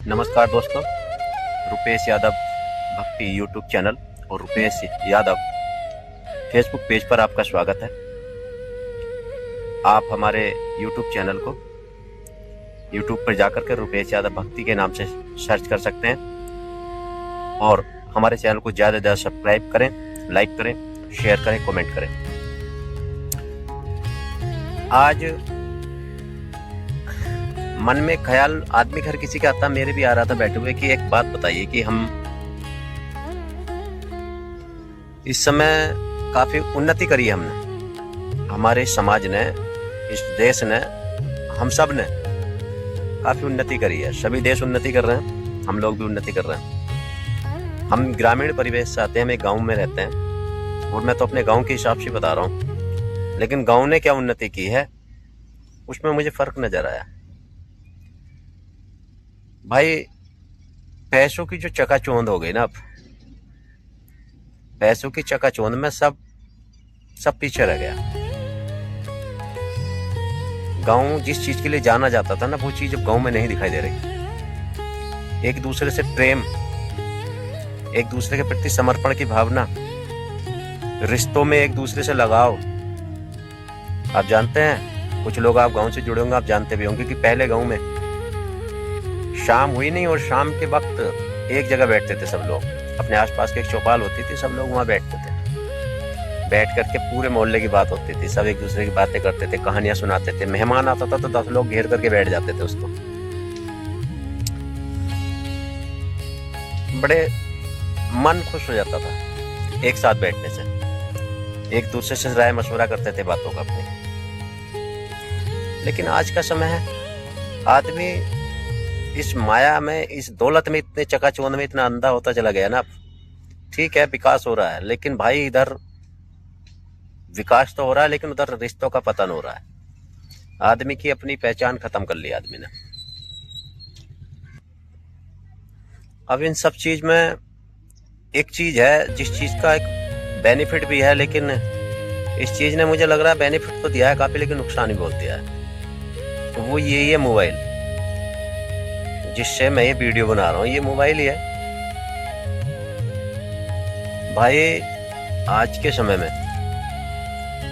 नमस्कार दोस्तों, रुपेश यादव भक्ति यूट्यूब चैनल और रुपेश यादव फेसबुक पेज पर आपका स्वागत है। आप हमारे यूट्यूब चैनल को यूट्यूब पर जाकर के रुपेश यादव भक्ति के नाम से सर्च कर सकते हैं और हमारे चैनल को ज़्यादा से ज़्यादा सब्सक्राइब करें, लाइक करें, शेयर करें, कमेंट करें। आज मन में ख्याल आदमी घर किसी का आता, मेरे भी आ रहा था बैठे हुए कि एक बात बताइए कि हम इस समय काफी उन्नति करी है हमने, हमारे समाज ने, इस देश ने, हम सब ने काफी उन्नति करी है। सभी देश उन्नति कर रहे हैं, हम लोग भी उन्नति कर रहे हैं। हम ग्रामीण परिवेश से आते हैं, हम एक गाँव में रहते हैं और मैं तो अपने गाँव के हिसाब से बता रहा हूँ, लेकिन गाँव ने क्या उन्नति की है उसमें मुझे फर्क नजर आया। भाई पैसों की जो चकाचौंध हो गई ना, अब पैसों की चकाचौंध में सब पीछे रह गया। गांव जिस चीज के लिए जाना जाता था ना, वो चीज अब गांव में नहीं दिखाई दे रही। एक दूसरे से प्रेम, एक दूसरे के प्रति समर्पण की भावना, रिश्तों में एक दूसरे से लगाव। आप जानते हैं, कुछ लोग आप गांव से जुड़े होंगे, आप जानते भी होंगे कि पहले गांव में शाम हुई नहीं और शाम के वक्त एक जगह बैठते थे सब लोग। अपने आसपास की एक चौपाल होती थी, सब लोग वहां बैठते थे। बैठ करके पूरे मोहल्ले की बात होती थी, सब एक दूसरे की बातें करते थे, कहानियां सुनाते थे। मेहमान आता था तो 10 लोग घेर करके बैठ जाते थे उसको। बड़े मन खुश हो जाता था एक साथ बैठने से, एक दूसरे से राय मशवरा करते थे बातों का अपने। लेकिन आज का समय है, आदमी इस माया में, इस दौलत में, इतने चकाचौंध में इतना अंधा होता चला गया ना। ठीक है, विकास हो रहा है, लेकिन भाई इधर विकास तो हो रहा है लेकिन उधर रिश्तों का पतन हो रहा है। आदमी की अपनी पहचान खत्म कर ली आदमी ने। अब इन सब चीज में एक चीज है जिस चीज का एक बेनिफिट भी है, लेकिन इस चीज ने मुझे लग रहा है बेनिफिट तो दिया है काफी, लेकिन नुकसान भी बहुत दिया है। तो वो यही है मोबाइल, जिससे मैं ये वीडियो बना रहा हूँ। ये मोबाइल ही है भाई। आज के समय में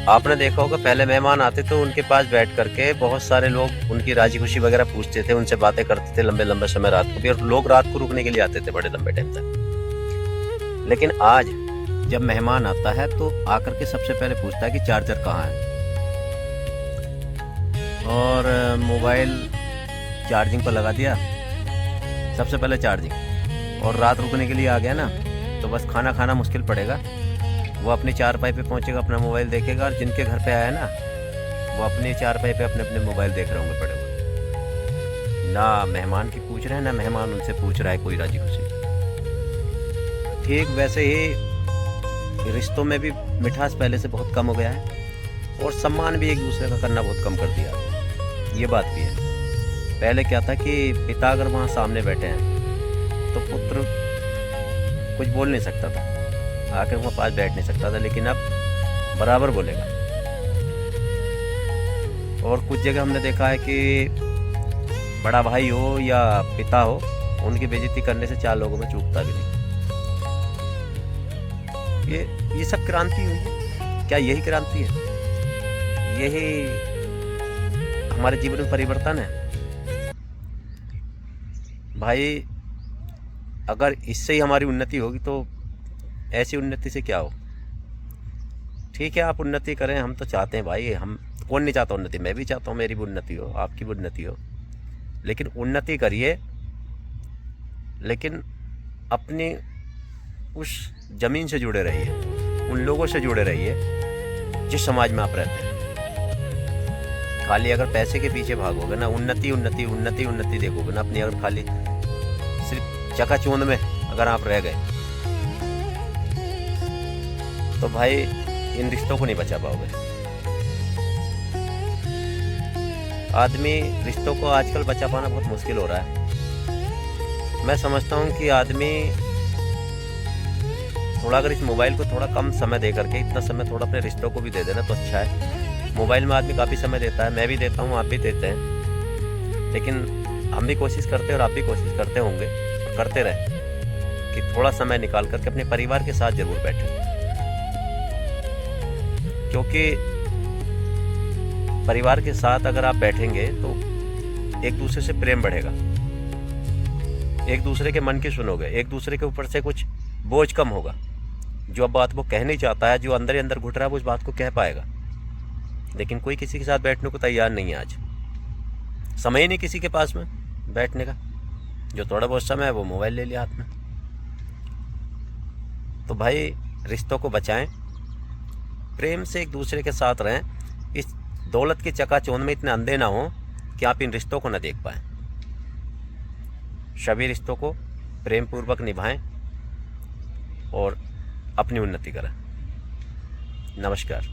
आपने देखा होगा, पहले मेहमान आते तो उनके पास बैठ करके बहुत सारे लोग उनकी राजी खुशी वगैरह पूछते थे, उनसे बातें करते थे लंबे लंबे समय, रात को भी। और लोग रात को रुकने के लिए आते थे बड़े लंबे टाइम तक। लेकिन आज जब मेहमान आता है तो आकर के सबसे पहले पूछता है कि चार्जर कहाँ है, और मोबाइल चार्जिंग पर लगा दिया, सबसे पहले चार्जिंग। और रात रुकने के लिए आ गया ना, तो बस खाना खाना मुश्किल पड़ेगा, वो अपनी चारपाई पे पहुंचेगा, अपना मोबाइल देखेगा, और जिनके घर पे आया ना वो अपनी चारपाई पे अपने अपने मोबाइल देख रहे होंगे पड़े हुए। ना मेहमान की पूछ रहे हैं, ना मेहमान उनसे पूछ रहा है कोई राजी खुशी। ठीक वैसे ही रिश्तों में भी मिठास पहले से बहुत कम हो गया है, और सम्मान भी एक दूसरे का करना बहुत कम कर दिया। ये बात भी है। पहले क्या था कि पिता अगर वहाँ सामने बैठे हैं तो पुत्र कुछ बोल नहीं सकता था, आकर वहाँ पास बैठ नहीं सकता था, लेकिन अब बराबर बोलेगा। और कुछ जगह हमने देखा है कि बड़ा भाई हो या पिता हो, उनकी बेइज्जती करने से 4 लोगों में चूकता भी नहीं। ये सब क्रांति हुई है क्या? यही क्रांति है, यही हमारे जीवन में परिवर्तन है भाई। अगर इससे ही हमारी उन्नति होगी तो ऐसी उन्नति से क्या हो। ठीक है, आप उन्नति करें, हम तो चाहते हैं भाई, हम कौन नहीं चाहता उन्नति, मैं भी चाहता हूँ मेरी भी उन्नति हो, आपकी भी उन्नति हो। लेकिन उन्नति करिए, लेकिन अपनी उस जमीन से जुड़े रहिए, उन लोगों से जुड़े रहिए जिस समाज में आप रहते हैं। खाली अगर पैसे के पीछे भागोगे ना, उन्नति उन्नति उन्नति उन्नति देखोगे ना अपनी, अगर खाली सिर्फ चकाचौंध में अगर आप रह गए तो भाई इन रिश्तों को नहीं बचा पाओगे। आदमी रिश्तों को आजकल बचा पाना बहुत मुश्किल हो रहा है। मैं समझता हूँ कि आदमी थोड़ा अगर इस मोबाइल को थोड़ा कम समय दे करके, इतना समय थोड़ा अपने रिश्तों को भी दे देना तो अच्छा है। मोबाइल में आदमी काफ़ी समय देता है, मैं भी देता हूँ, आप भी देते हैं, लेकिन हम भी कोशिश करते हैं और आप भी कोशिश करते होंगे, करते रहें कि थोड़ा समय निकाल करके अपने परिवार के साथ जरूर बैठें, क्योंकि परिवार के साथ अगर आप बैठेंगे तो एक दूसरे से प्रेम बढ़ेगा, एक दूसरे के मन की सुनोगे, एक दूसरे के ऊपर से कुछ बोझ कम होगा। जो अब बात वो कह नहीं चाहता है, जो अंदर ही अंदर घुट रहा है, वो उस बात को कह पाएगा। लेकिन कोई किसी के साथ बैठने को तैयार नहीं है आज, समय ही नहीं किसी के पास में बैठने का। जो थोड़ा बहुत समय है वो मोबाइल ले लिया हाथ में। तो भाई रिश्तों को बचाएं, प्रेम से एक दूसरे के साथ रहें। इस दौलत की चकाचौंध में इतने अंधे ना हो कि आप इन रिश्तों को न देख पाएं। सभी रिश्तों को प्रेम पूर्वक निभाएं और अपनी उन्नति करें। नमस्कार।